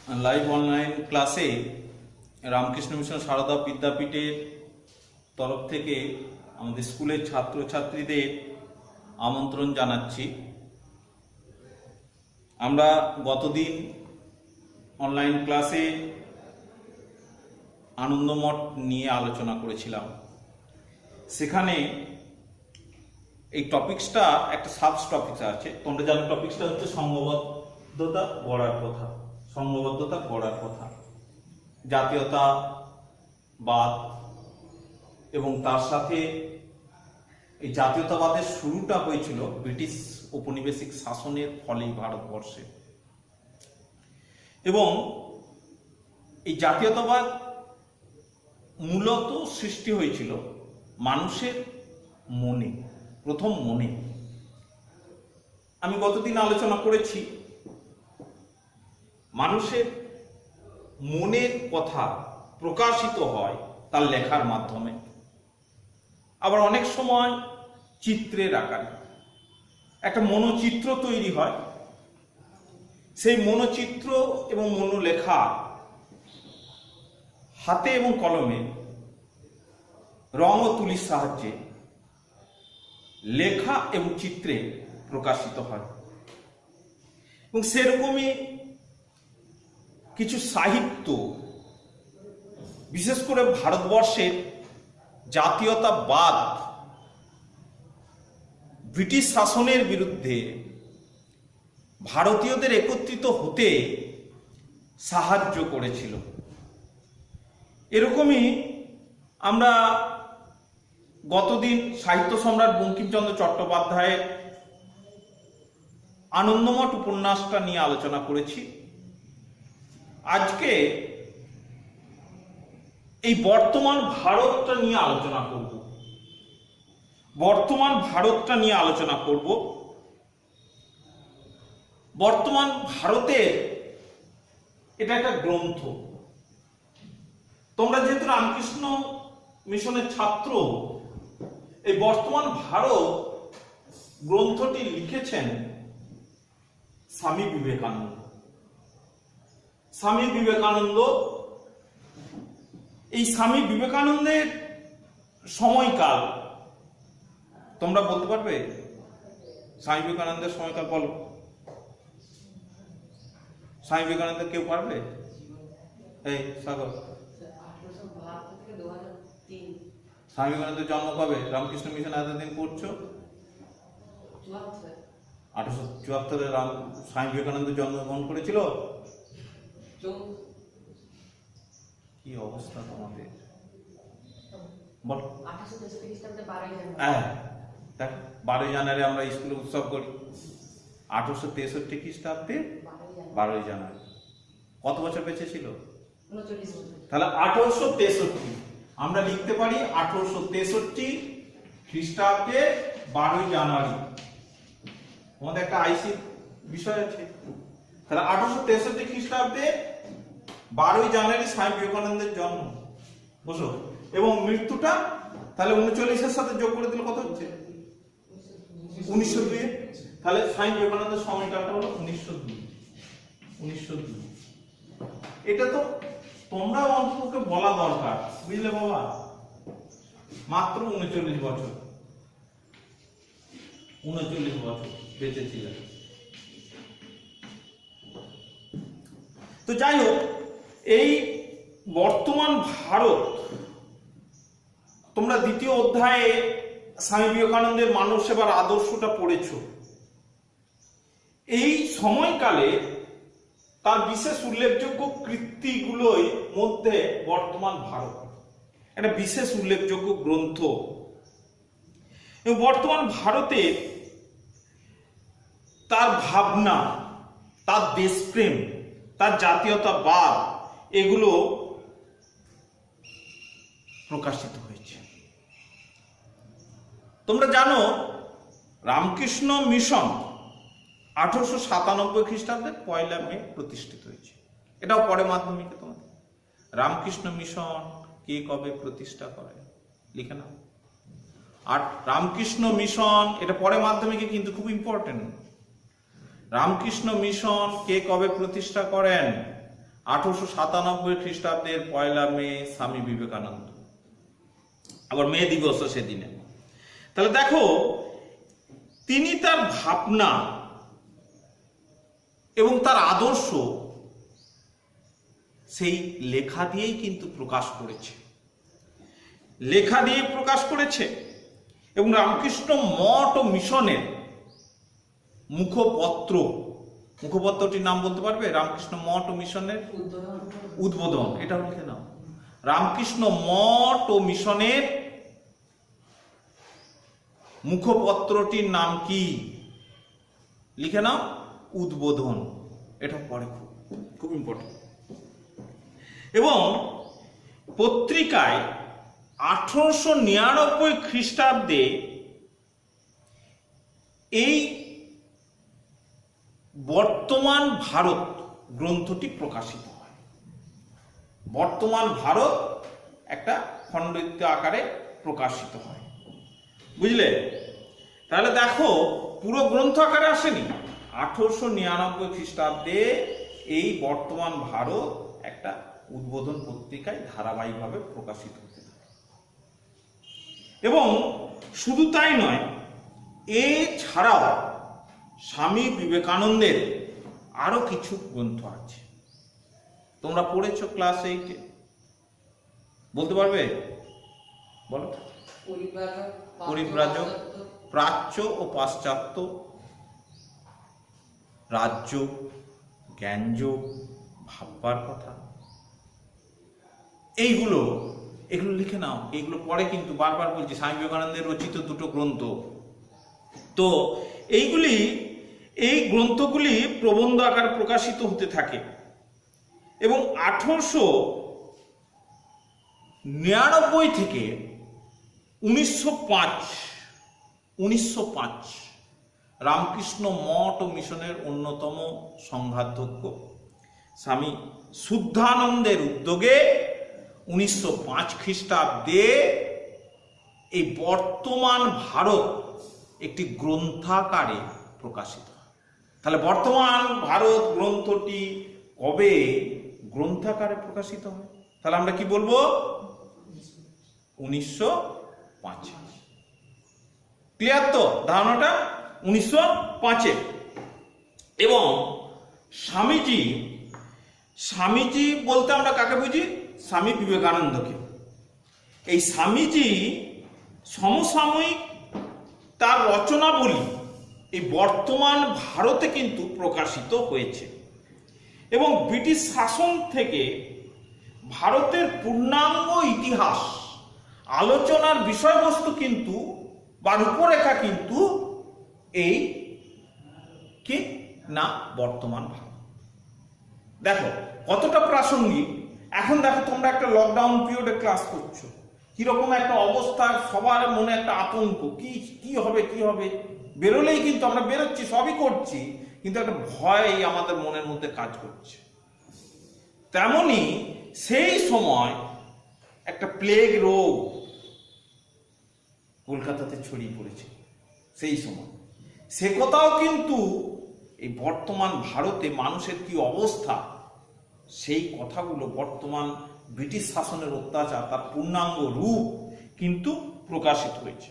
Live online ক্লাসে Ramakrishna mission Sarada বিদ্যাপীঠের তরফ থেকে আমাদের স্কুলের ছাত্রছাত্রীদের আমন্ত্রণ জানাচ্ছি। আমরা গতদিন অনলাইন ক্লাসে আনন্দমঠ নিয়ে আলোচনা করেছিলাম। সেখানে এই টপিক্সটা একটা সাবস টপিক্স আছে। তোমরা জানো টপিক্সটা হচ্ছে সংঘবদ্ধতা গড়ার কথা। সংঘবদ্ধতা গড়ার কথা, জাতীয়তাবাদ, এবং তার সাথে এই জাতীয়তাবাদের শুরুটা হয়েছিল ব্রিটিশ ঔপনিবেশিক শাসনের ফলেই ভারতবর্ষে। এবং এই জাতীয়তাবাদ মূলত সৃষ্টি হয়েছিল মানুষের মনে, প্রথম মনে। আমি গতদিন আলোচনা করেছি মানুষের মনের কথা প্রকাশিত হয় তার লেখার মাধ্যমে, আবার অনেক সময় চিত্রের আকারে একটা মনোচিত্র তৈরি হয়। সেই মনোচিত্র এবং মনোলেখা হাতে এবং কলমে রং ও তুলির সাহায্যে লেখা এবং চিত্রে প্রকাশিত হয়। এবং সেরকমই কিছু সাহিত্য, বিশেষ করে ভারতবর্ষের জাতীয়তাবাদ ব্রিটিশ শাসনের বিরুদ্ধে ভারতীয়দের একত্রিত হতে সাহায্য করেছিল। এরকমই আমরা গতদিন সাহিত্য সম্রাট বঙ্কিমচন্দ্র চট্টোপাধ্যায়ের আনন্দমঠ উপন্যাসটা নিয়ে আলোচনা করেছি। আজকে এই বর্তমান ভারতটা নিয়ে আলোচনা করব। বর্তমান ভারতটা নিয়ে আলোচনা করব। বর্তমান ভারতের এটা একটা গ্রন্থ। তোমরা যেহেতু রামকৃষ্ণ মিশনের ছাত্র, এই বর্তমান ভারত গ্রন্থটি লিখেছেন স্বামী বিবেকানন্দ। স্বামী বিবেকানন্দ, এই স্বামী বিবেকানন্দের সময়কাল তোমরা বলতে পারবে? স্বামী বিবেকানন্দের সময়কাল বলো। স্বামী বিবেকানন্দ কেউ পারবে? এই সাগর, স্বামী বিবেকানন্দের জন্ম কবে? রামকৃষ্ণ মিশন এতদিন পড়ছো, 1874 স্বামী বিবেকানন্দ জন্মগ্রহণ করেছিল। কি অবস্থা তোমাদের? বল। হ্যাঁ, দেখ, 12 জানুয়ারি আমরা স্কুলে উৎসব করি। 1863 খ্রিস্টাব্দে 12 জানুয়ারি। কত বছর বেঁচে ছিল? তাহলে 1863 আমরা লিখতে পারি 1863 খ্রিস্টাব্দে 12 জানুয়ারি। আমাদের একটা আইসি বিষয় আছে। তাহলে 1863 খ্রিস্টাব্দে 12 জানুয়ারি স্বামী বিবেকানন্দের জন্ম। বুঝো? এবং মৃত্যুটা তাহলে 39-এর সাথে যোগ করে দিলে কত হচ্ছে? 1902। তাহলে স্বামী বিবেকানন্দের সময়কালটা হলো 1902। এটা তো তোমরা অন্ততকে বলা দরকার, বুঝলে বাবা? মাত্র 39 বছর, 39 বছর বেঁচে ছিলেন। তো যাই হোক, এই বর্তমান ভারত, তোমরা দ্বিতীয় অধ্যায়ে স্বামী বিবেকানন্দের মানব সেবার আদর্শটা পড়েছ। এই সময়কালে তার বিশেষ উল্লেখযোগ্য কৃতিগুলোর মধ্যে বর্তমান ভারত একটা বিশেষ উল্লেখযোগ্য গ্রন্থ। এবং বর্তমান ভারতে তার ভাবনা, তার দেশপ্রেম, তার জাতীয়তাবাদ, এগুলো প্রকাশিত হয়েছে। তোমরা জানো রামকৃষ্ণ মিশন 1897 খ্রিস্টাব্দে 1 মে প্রতিষ্ঠিত হয়েছে। এটাও পরে মাধ্যমিকে তোমাদের রামকৃষ্ণ মিশন কে কবে প্রতিষ্ঠা করে লিখে নাও। আর রামকৃষ্ণ মিশন এটা পরে মাধ্যমিকে কিন্তু খুব ইম্পর্টেন্ট। রামকৃষ্ণ মিশন কে কবে প্রতিষ্ঠা করেন? 1897 খ্রিস্টাব্দের 1 মে স্বামী বিবেকানন্দ, আবার মে দিবস সেদিনে। তাহলে দেখো, তিনি তার ভাবনা এবং তার আদর্শ সেই লেখা দিয়েই কিন্তু প্রকাশ করেছে, লেখা দিয়ে প্রকাশ করেছে। এবং রামকৃষ্ণ মঠ ও মিশনের মুখপত্রটির নাম বলতে পারবে? রামকৃষ্ণ মঠ ও মিশনের উদ্বোধন, এটা লিখে নাও। রামকৃষ্ণ মঠ ও মিশনের মুখপত্রটির নাম কি? লিখে নাও, উদ্বোধন। এটা পরে খুব ইম্পর্টেন্ট। এবং পত্রিকায় 1899 খ্রিস্টাব্দে এই বর্তমান ভারত গ্রন্থটি প্রকাশিত হয়। বর্তমান ভারত একটা খণ্ডিত আকারে প্রকাশিত হয়, বুঝলে? তাহলে দেখো, পুরো গ্রন্থ আকারে আসেনি। 1899 খ্রিস্টাব্দে এই বর্তমান ভারত একটা উদ্বোধন পত্রিকায় ধারাবাহিকভাবে প্রকাশিত হতে থাকে। এবং শুধু তাই নয়, এছাড়াও স্বামী বিবেকানন্দের আরো কিছু গ্রন্থ আছে। তোমরা পড়েছো ক্লাস 8-এ, বলতে পারবে? বলো। পরিব্রাজক, প্রাচ্য ও পাশ্চাত্য, রাজ্য, জ্ঞানযোগ, ভাববার কথা, এগুলো লিখে নাও। এগুলো পরে কিন্তু বারবার বলছি, স্বামী বিবেকানন্দের রচিত 2টো গ্রন্থ। তো এই গ্রন্থগুলি প্রবন্ধ আকারে প্রকাশিত হতে থাকে। এবং 1899 থেকে 1905 রামকৃষ্ণ মঠ ও মিশনের অন্যতম সংঘাধ্যক্ষ স্বামী শুদ্ধানন্দের উদ্যোগে 1905 খ্রিস্টাব্দে এই বর্তমান ভারত একটি গ্রন্থাকারে প্রকাশিত হয়। তাহলে বর্তমান ভারত গ্রন্থটি কবে গ্রন্থাকারে প্রকাশিত হয়? তাহলে আমরা কি বলবো? 1905। ক্লিয়ার তো ধারণাটা? 1905-এ। এবং স্বামীজি বলতে আমরা কাকে বুঝি? স্বামী বিবেকানন্দকে। এই স্বামীজি সমসাময়িক তার রচনাবলী এই বর্তমান ভারতে কিন্তু প্রকাশিত হয়েছে। এবং ব্রিটিশ শাসন থেকে ভারতের পূর্ণাঙ্গ ইতিহাস আলোচনার বিষয়বস্তু কিন্তু বা রূপরেখা কিন্তু এই কি না বর্তমান ভারত। দেখো কতটা প্রাসঙ্গিক। এখন দেখো, তোমরা একটা লকডাউন পিরিয়ডে ক্লাস করছো, কিরকম একটা অবস্থা, সবার মনে একটা আতঙ্ক, কি হবে। বেরোলেই কিন্তু আমরা বেরোচ্ছি, সবই করছি, কিন্তু একটা ভয় আমাদের মনের মধ্যে কাজ করছে। তেমনি সেই সময় একটা প্লেগ রোগ কলকাতাতে ছড়িয়ে পড়েছে। সেই সময় সে কথাও কিন্তু এই বর্তমান ভারতে মানুষের কি অবস্থা, সেই কথাগুলো বর্তমান ব্রিটিশ শাসনের অত্যাচার তার পূর্ণাঙ্গ রূপ কিন্তু প্রকাশিত হয়েছে।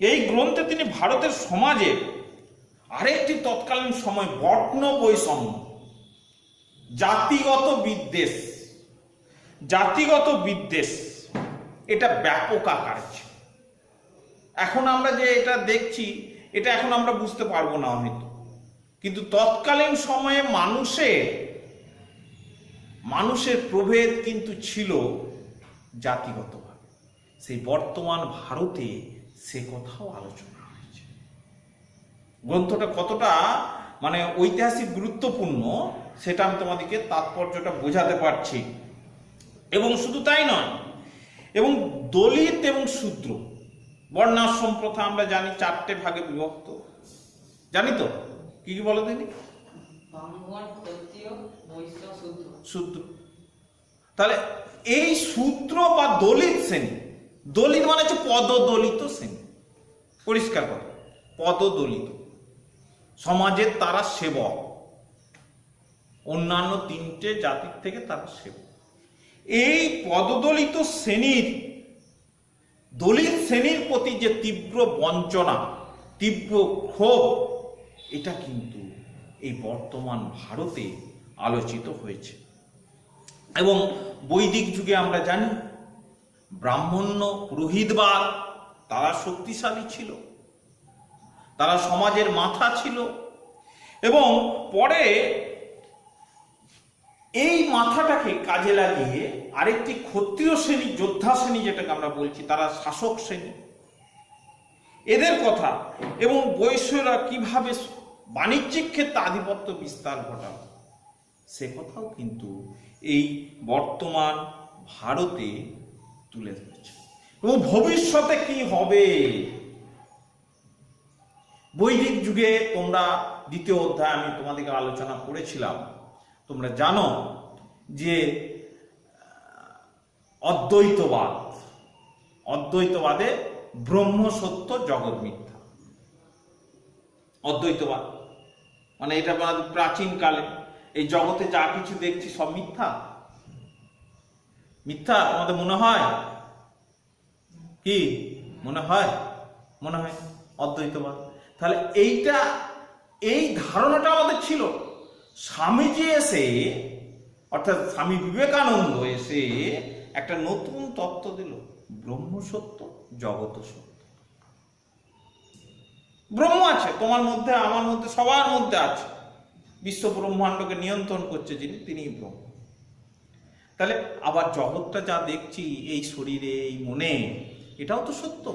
এই গ্রন্থে তিনি ভারতের সমাজে আরেকটি তৎকালীন সময় বর্ণ বৈষম্য, জাতিগত বিদ্বেষ এটা ব্যাপক আকারে ছিল। এখন আমরা যে এটা দেখছি, এটা এখন আমরা বুঝতে পারবো না হয়তো, কিন্তু তৎকালীন সময়ে মানুষের প্রভেদ কিন্তু ছিল জাতিগতভাবে। সেই বর্তমান ভারতে সে কথাও আলোচনা হয়েছে। গ্রন্থটা কতটা মানে ঐতিহাসিক গুরুত্বপূর্ণ সেটা আমি তোমাদেরকে তাৎপর্যটা বোঝাতে পারছি। এবং শুধু তাই নয়, এবং দলিত এবং শূদ্র বর্ণাশ্রম প্রথা আমরা জানি 4টে ভাগে বিভক্ত, জানি তো? কি বলো দিদি? শূদ্র। তাহলে এই শূদ্র বা দলিত শ্রেণী, দলিত মানে হচ্ছে পদদলিত শ্রেণী, পরিষ্কার করে পদদলিত, সমাজের তারা সেবক, অন্যান্য 3টে জাতির থেকে তারা সেবা। এই পদদলিত শ্রেণীর, দলিত শ্রেণীর প্রতি যে তীব্র বঞ্চনা, তীব্র ক্ষোভ, এটা কিন্তু এই বর্তমান ভারতে আলোচিত হয়েছে। এবং বৈদিক যুগে আমরা জানি ব্রাহ্মণ্য, পুরোহিতবাদ তারা শক্তিশালী ছিল, তারা সমাজের মাথা ছিল। এবং পরে এই মাথাটাকে কাজে লাগিয়ে আরেকটি ক্ষত্রিয় শ্রেণী, যোদ্ধা শ্রেণী যেটাকে আমরা বলছি, তারা শাসক শ্রেণী, এদের কথা এবং বৈশ্যরা কিভাবে বাণিজ্যিক ক্ষেত্রে আধিপত্য বিস্তার ঘটাবে সে কথাও কিন্তু এই বর্তমান ভারতে তুলে ধরেছে। এবং ভবিষ্যতে কি হবে, বৈদিক যুগে তোমরা 2য় অধ্যায় আমি তোমাদেরকে আলোচনা করেছিলাম, তোমরা জানো যে অদ্বৈতবাদে ব্রহ্ম সত্য, জগৎ মিথ্যা। অদ্বৈতবাদ মানে এটা প্রাচীন কালে এই জগতে যা কিছু দেখছি সব মিথ্যা। মিথ্যা তোমাদের মনে হয় কি? মনে হয় অদ্বৈতবাদ। তাহলে এই ধারণাটা আমাদের ছিল। স্বামীজি এসে, অর্থাৎ স্বামী বিবেকানন্দ এসে একটা নতুন তত্ত্ব দিল, ব্রহ্ম সত্য, জগৎ সত্য। ব্রহ্ম আছে তোমার মধ্যে, আমার মধ্যে, সবার মধ্যে আছে। বিশ্ব ব্রহ্মাণ্ডকে নিয়ন্ত্রণ করছে যিনি, তিনিই ব্রহ্ম। তাহলে আবার জগৎটা যা দেখছি এই শরীরে, এই মনে, এটাও তো সত্য।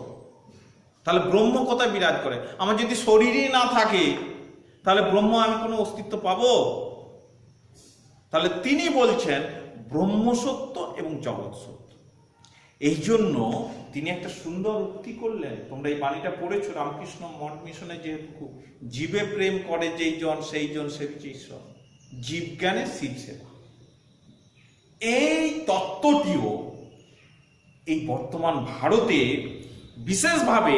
তাহলে ব্রহ্ম কোথায় বিরাজ করে? আমার যদি শরীরই না থাকে তাহলে ব্রহ্ম আমি কোনো অস্তিত্ব পাবো? তাহলে তিনি বলছেন ব্রহ্ম সত্য এবং জগৎ সত্য। এই জন্য তিনি একটা সুন্দর উক্তি করলেন, তোমরা এই বাণীটা পড়েছো রামকৃষ্ণ মঠ মিশনে, যেহেতু জীবে প্রেম করে যেই জন সেই জন সেবিছে ঈশ্বর, জীব জ্ঞানে শিব সেবা। এই তত্ত্বটিও এই বর্তমান ভারতে বিশেষভাবে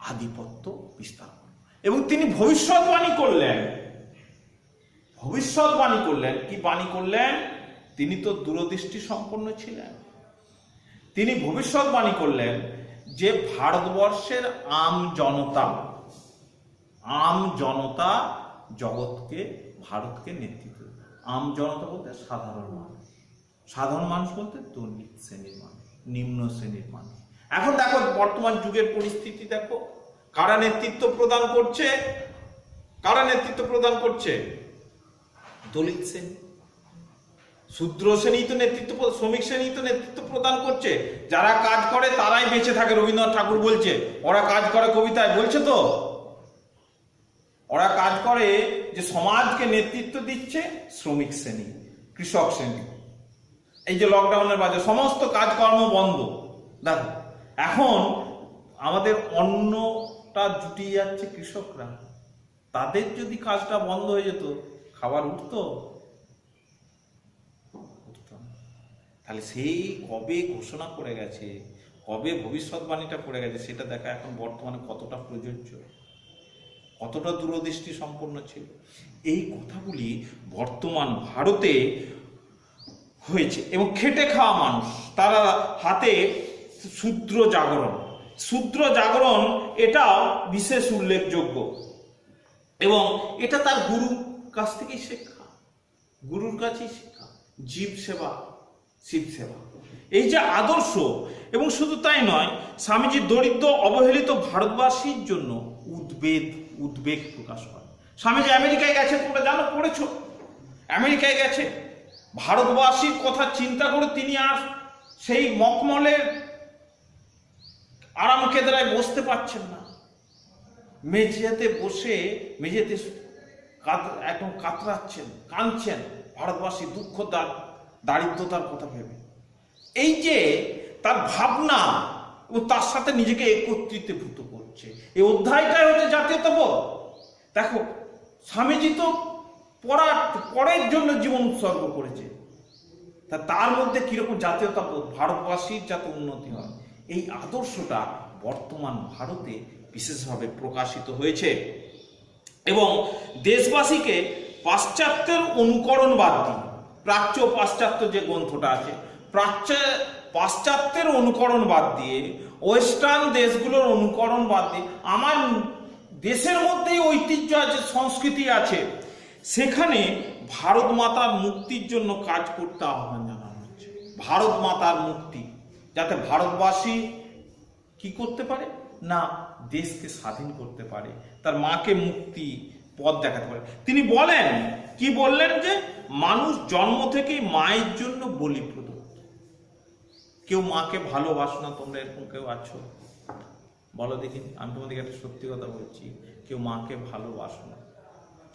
আধিপত্য বিস্তার করে। এবং তিনি ভবিষ্যৎবাণী করলেন। কি বাণী করলেন? তিনি তো দূরদৃষ্টি সম্পন্ন ছিলেন। তিনি ভবিষ্যৎবাণী করলেন যে ভারতবর্ষের আম জনতা ভারতকে নেতৃত্ব দেবে। আম জনতা বলতে সাধারণ মানুষ বলতে দলিত শ্রেণীর মানুষ, নিম্ন শ্রেণীর মানুষ। এখন দেখো বর্তমান যুগের পরিস্থিতি দেখো, কারা নেতৃত্ব প্রদান করছে? দলিত শ্রেণী, শূদ্র শ্রেণী তো নেতৃত্ব, শ্রমিক শ্রেণী তো নেতৃত্ব প্রদান করছে। যারা কাজ করে তারাই বেঁচে থাকে। রবীন্দ্রনাথ ঠাকুর বলছে ওরা কাজ করে, কবিতায় বলছে তো, ওরা কাজ করে যে সমাজকে নেতৃত্ব দিচ্ছে শ্রমিক শ্রেণী, কৃষক শ্রেণী। এই যে লকডাউনের বাজে সমস্ত কাজকর্ম বন্ধ, দেখো এখন আমাদের অন্নটা জুটিয়ে যাচ্ছে কৃষকরা। তাদের যদি কাজটা বন্ধ হয়ে যেত, খাবার উঠতো? তাহলে সেই কবে ঘোষণা করে গেছে, কবে ভবিষ্যৎবাণীটা করে গেছে, সেটা দেখা এখন বর্তমানে কতটা প্রযোজ্য, কতটা দূরদৃষ্টি সম্পন্ন ছিল। এই কথাগুলি বর্তমান ভারতে হয়েছে। এবং খেটে খাওয়া মানুষ, তারা হাতে শূদ্র জাগরণ এটাও বিশেষ উল্লেখযোগ্য। এবং এটা তার গুরুর কাছ থেকেই শেখা, জীব সেবা, শিব সেবা, এই যে আদর্শ। এবং শুধু তাই নয়, স্বামীজি দরিদ্র অবহেলিত ভারতবাসীর জন্য উদ্বেগ প্রকাশ করে। স্বামীজি আমেরিকায় গেছে, তোমরা জানো, পড়েছো, আমেরিকায় গেছে। ভারতবাসীর কথা চিন্তা করে তিনি আর সেই মখমলের আরাম কেদারায় বসতে পারছেন না। মেঝেতে একদম কাতরাচ্ছেন, কাঁদছেন ভারতবাসী দুঃখ দারিদ্রতার কথা ভেবে। এই যে তার ভাবনা এবং তার সাথে নিজেকে একত্রিতভূত করছে, এই অধ্যায়টাই হচ্ছে জাতীয়তাবোধ। দেখো স্বামীজি তো পরের জন্য জীবন উৎসর্গ করেছে, তার মধ্যে কিরকম জাতীয়তাবোধ, ভারতবাসীর যাতে উন্নতি হয়, এই আদর্শটা বর্তমান ভারতে বিশেষভাবে প্রকাশিত হয়েছে। এবং দেশবাসীকে পাশ্চাত্যের অনুকরণ বাদ দিয়ে, প্রাচ্য পাশ্চাত্য যে গ্রন্থটা আছে, পাশ্চাত্যের অনুকরণ বাদ দিয়ে, ওয়েস্টার্ন দেশগুলোর অনুকরণ বাদ দিয়ে আমার দেশের মধ্যেই ঐতিহ্য আছে, সংস্কৃতি আছে, সেখানে ভারত মাতার মুক্তির জন্য কাজ করতে আহ্বান জানানো হচ্ছে। ভারত মাতার মুক্তি, যাতে ভারতবাসী কি করতে পারে না, দেশকে স্বাধীন করতে পারে, তার মাকে মুক্তি পথ দেখাতে পারে। তিনি বলেন, কি বললেন, যে মানুষ জন্ম থেকেই মায়ের জন্য বলি প্রদত্ত। কেউ মাকে ভালোবাসো না? তোমরা এরকম কেউ আছো? বলো দেখি। আমি তোমাদেরকে একটা সত্যি কথা বলছি, কেউ মাকে ভালোবাসো না।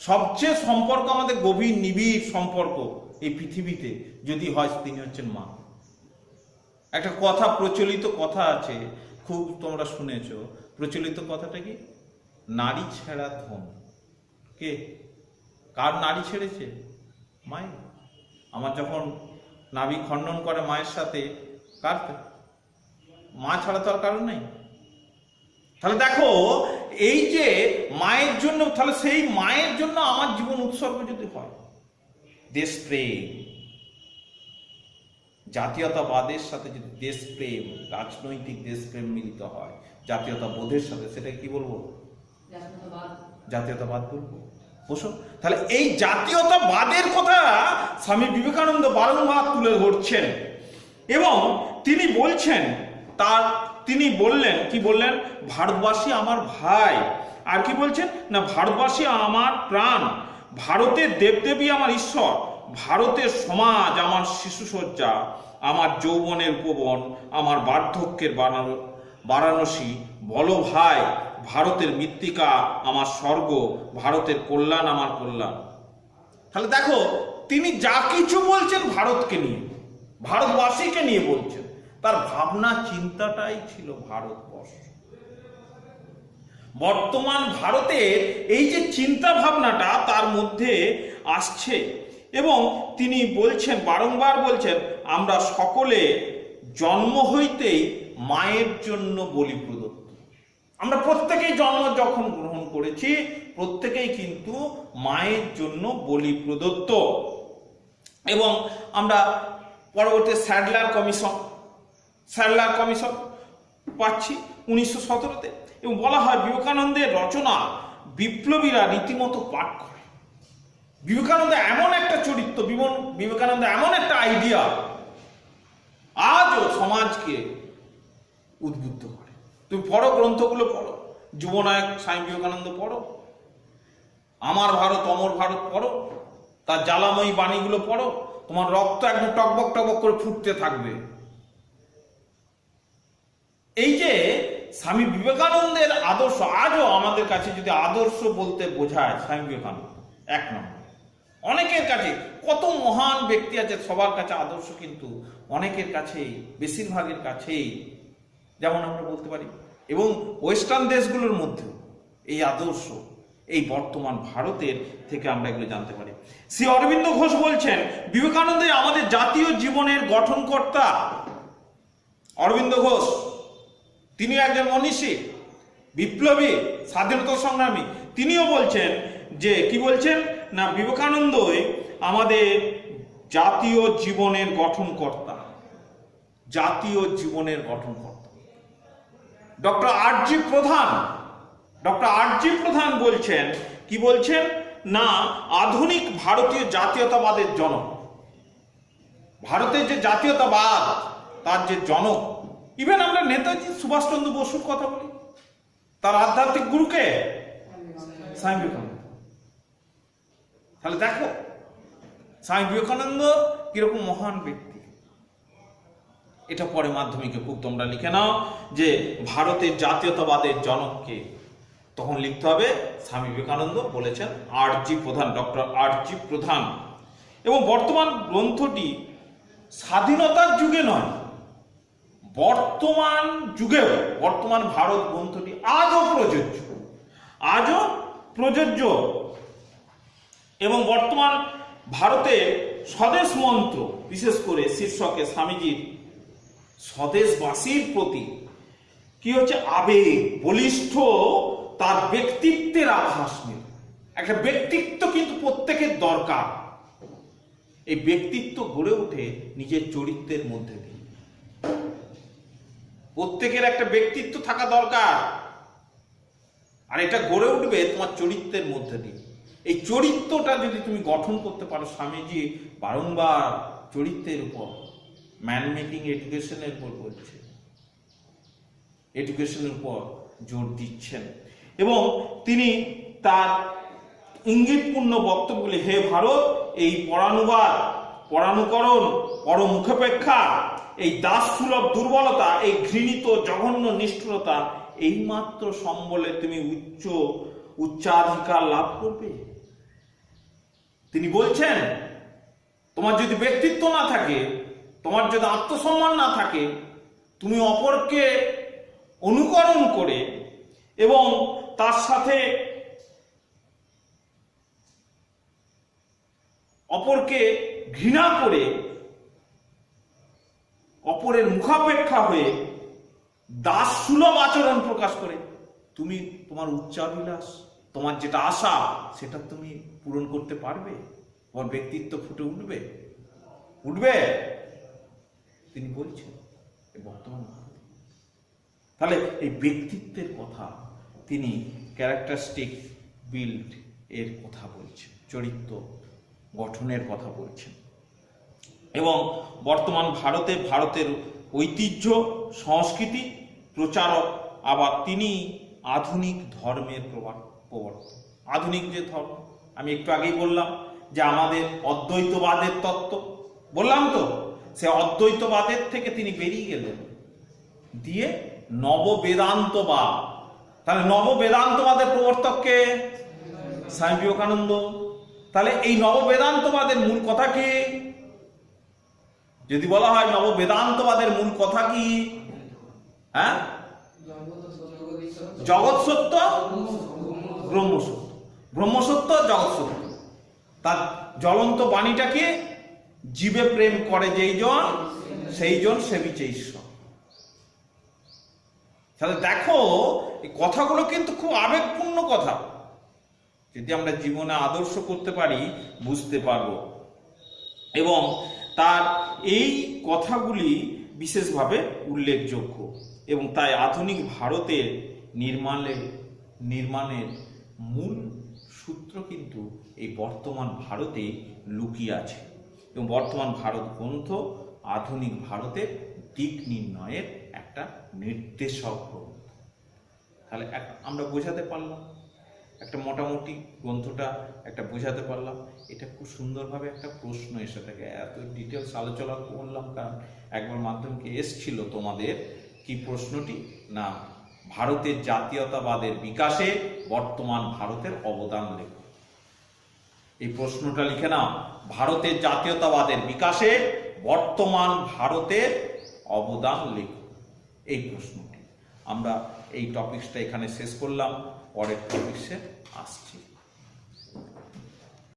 সবচেয়ে সম্পর্ক আমাদের গভীর নিবিড় সম্পর্ক এই পৃথিবীতে যদি হয়, তিনি হচ্ছেন মা। একটা কথা, প্রচলিত কথা আছে, খুব তোমরা শুনেছ, প্রচলিত কথাটা কি, নারী ছেঁড়া ধন। কে, কার নারী ছেড়েছে? মায়ের। আমার যখন নাভি খণ্ডন করে মায়ের সাথে, কার? মা ছাড়া তো আর কারণ নেই। তাহলে দেখো, এই যে মায়ের জন্য, তাহলে সেই মায়ের জন্য আমার জীবন উৎসর্গ যদি হয়, দেশপ্রেম, জাতীয়তাবাদের সাথে যদি দেশপ্রেম, রাজনৈতিক দেশপ্রেম মিলিত হয় জাতীয়তাবোধের সাথে, সেটা কি বলবো? জাতীয়তাবাদ বলবো। বসো, তাহলে এই জাতীয়তাবাদের কথা স্বামী বিবেকানন্দ বারংবার তুলে ধরছেন এবং তিনি বলছেন, তিনি বললেন, কি বললেন? ভারতবাসী আমার ভাই। আর কি বলছেন না, ভারতবাসী আমার প্রাণ, ভারতের দেবদেবী আমার ঈশ্বর, ভারতের সমাজ আমার শিশুসজ্জা, আমার যৌবনের উপবন, আমার বার্ধক্যের বারাণসী। বলো ভাই, ভারতের মৃত্তিকা আমার স্বর্গ, ভারতের কল্যাণ আমার কল্যাণ। তাহলে দেখো, তিনি যা কিছু বলছেন ভারতকে নিয়ে, ভারতবাসীকে নিয়ে বলছেন। তার ভাবনা চিন্তাটাই ছিল ভারতবর্ষ। বর্তমান ভারতের এই যে চিন্তা ভাবনাটা তার মধ্যে আসছে এবং তিনি বলছেন, বারংবার বলছেন, আমরা সকলে জন্ম হইতেই মায়ের জন্য বলি প্রদত্ত। আমরা প্রত্যেকেই জন্ম যখন গ্রহণ করেছি, প্রত্যেকেই কিন্তু মায়ের জন্য বলি প্রদত্ত। এবং আমরা পরবর্তী স্যাডলার কমিশন পাচ্ছি 1917-তে, এবং বলা হয় বিবেকানন্দের রচনা বিপ্লবীরা রীতিমতো পাঠ করে। বিবেকানন্দ এমন একটা চরিত্র, বিবেকানন্দ এমন একটা আইডিয়া আজও সমাজকে উদ্বুদ্ধ করে। তুমি পড়ো, গ্রন্থগুলো পড়ো, যুবনায়ক স্বামী বিবেকানন্দ পড়ো, আমার ভারত অমর ভারত পড়ো, তার জ্বালাময়ী বাণীগুলো পড়ো, তোমার রক্ত একদম টকবক টকবক করে ফুটতে থাকবে। এই যে স্বামী বিবেকানন্দের আদর্শ আজও আমাদের কাছে যদি আদর্শ বলতে বোঝায়, স্বামী বিবেকানন্দ এক নম্বর। অনেকের কাছে কত মহান ব্যক্তি আছে, সবার কাছে আদর্শ কিন্তু অনেকের কাছেই, বেশিরভাগের কাছেই, যেমন আমরা বলতে পারি, এবং ওয়েস্টার্ন দেশগুলোর মধ্যেও এই আদর্শ এই বর্তমান ভারতের থেকে আমরা এগুলো জানতে পারি। শ্রী অরবিন্দ ঘোষ বলছেন, বিবেকানন্দ আমাদের জাতীয় জীবনের গঠনকর্তা। অরবিন্দ ঘোষ তিনি একজন মনীষী, বিপ্লবী, স্বাধীনতা সংগ্রামী। তিনিও বলছেন যে, কি বলছেন না, বিবেকানন্দই আমাদের জাতীয় জীবনের গঠনকর্তা, জাতীয় জীবনের গঠনকর্তা। ডক্টর আর জি প্রধান বলছেন, কি বলছেন না, আধুনিক ভারতীয় জাতীয়তাবাদের জনক। ভারতের যে জাতীয়তাবাদ তার যে জনক, ইভেন আমরা নেতাজি সুভাষচন্দ্র বসুর কথা বলি, তার আধ্যাত্মিক গুরুকে স্বামী বিবেকানন্দ। তাহলে দেখো স্বামী বিবেকানন্দ কিরকম মহান ব্যক্তি। এটা পরে মাধ্যমিকে খুব তোমরা লিখে নাও যে ভারতের জাতীয়তাবাদের জনককে, তখন লিখতে হবে স্বামী বিবেকানন্দ বলেছেন আর জি প্রধান, ডক্টর আর জি প্রধান। এবং বর্তমান গ্রন্থটি স্বাধীনতার যুগে নয়, বর্তমান যুগেও, বর্তমান ভারত গ্রন্থটি আজও প্রযোজ্য। এবং বর্তমান ভারতে স্বদেশ মন্ত্র, বিশেষ করে শীর্ষকে স্বামীজির স্বদেশবাসীর প্রতি কি হচ্ছে, আবেগ বলিষ্ঠ, তার ব্যক্তিত্বের আভাস নেই। একটা ব্যক্তিত্ব কিন্তু প্রত্যেকের দরকার। এই ব্যক্তিত্ব গড়ে ওঠে নিজের চরিত্রের মধ্যে দিয়ে। প্রত্যেকের একটা ব্যক্তিত্ব থাকা দরকার, আর এটা গড়ে উঠবে তোমার চরিত্রের মধ্যে দিয়ে। এই চরিত্রটা যদি তুমি গঠন করতে পারো, স্বামীজি বারংবার চরিত্রের উপর, ম্যান মেকিং এডুকেশনের উপর বলছে, এডুকেশনের উপর জোর দিচ্ছেন। এবং তিনি তার ইঙ্গিতপূর্ণ বক্তব্যগুলি, হে ভারত, এই পরানুবাদ, পরানুকরণ, পরমুখাপেক্ষা, এই দাসসুলভ দুর্বলতা, এই ঘৃণিত জঘন্য নিষ্ঠুরতা, এইমাত্র সম্বলে তুমি উচ্চাধিকার লাভ করবে। তিনি বলছেন, তোমার যদি ব্যক্তিত্ব না থাকে, তোমার যদি আত্মসম্মান না থাকে, তুমি অপরকে অনুকরণ করে এবং তার সাথে অপরকে ঘৃণা করে, অপরের মুখাপেক্ষা হয়ে দাসসুলভ আচরণ প্রকাশ করে তুমি তোমার উচ্চাভিলাষ, তোমার যেটা আশা, সেটা তুমি পূরণ করতে পারবে? তোমার ব্যক্তিত্ব ফুটে উঠবে? তিনি বলছেন বর্তমান। তাহলে এই ব্যক্তিত্বের কথা তিনি ক্যারেক্টারিস্টিক বিল্ড এর কথা বলছেন, চরিত্র গঠনের কথা বলছেন। এবং বর্তমান ভারতের ঐতিহ্য সংস্কৃতি প্রচারক, আবার তিনি আধুনিক ধর্মের প্রবর্তক। আধুনিক যে ধর্ম, আমি একটু আগেই বললাম যে আমাদের অদ্বৈতবাদের তত্ত্ব, বললাম তো, সে অদ্বৈতবাদের থেকে তিনি বেরিয়ে গেলেন, দিয়ে নববেদান্তবাদ। তাহলে নববেদান্তবাদের প্রবর্তককে স্বামী বিবেকানন্দ। তাহলে এই নববেদান্তবাদের মূল কথা কি? যদি বলা হয় নববেদান্তবাদের মূল কথা কি, হ্যাঁ, জগৎ সত্য, ব্রহ্মসত্য, ব্রহ্মসত্য, জগৎ সত্য। তার জ্বলন্ত বাণীটাকে, জীবে প্রেম করে সেই জন সেবিছে ঈশ্বর। তাহলে দেখো, এই কথাগুলো কিন্তু খুব আবেগপূর্ণ কথা। যদি আমরা জীবনে আদর্শ করতে পারি, বুঝতে পারবো। এবং তার এই কথাগুলি বিশেষভাবে উল্লেখযোগ্য, এবং তাই আধুনিক ভারতের নির্মাণের মূল সূত্র কিন্তু এই বর্তমান ভারতে লুকিয়ে আছে। এবং বর্তমান ভারত গ্রন্থ আধুনিক ভারতের দিক নির্ণয়ের একটা নির্দেশক গ্রন্থ। তাহলে আমরা বোঝাতে পারলাম, একটা মোটামুটি গ্রন্থটা একটা বোঝাতে পারলাম। এটা খুব সুন্দরভাবে একটা প্রশ্ন এসে থাকে। এত ডিটেলস আলোচনা করলাম কারণ একবার মাধ্যমিকে এসছিল তোমাদের কি প্রশ্নটি, না ভারতের জাতীয়তাবাদের বিকাশে বর্তমান ভারতের অবদান লেখো। এই প্রশ্নটা লিখে নাও, ভারতের জাতীয়তাবাদের বিকাশে বর্তমান ভারতের অবদান লেখো, এই প্রশ্নটি। আমরা এই টপিকসটা এখানে শেষ করলাম, পরের টপিকসে আসছি।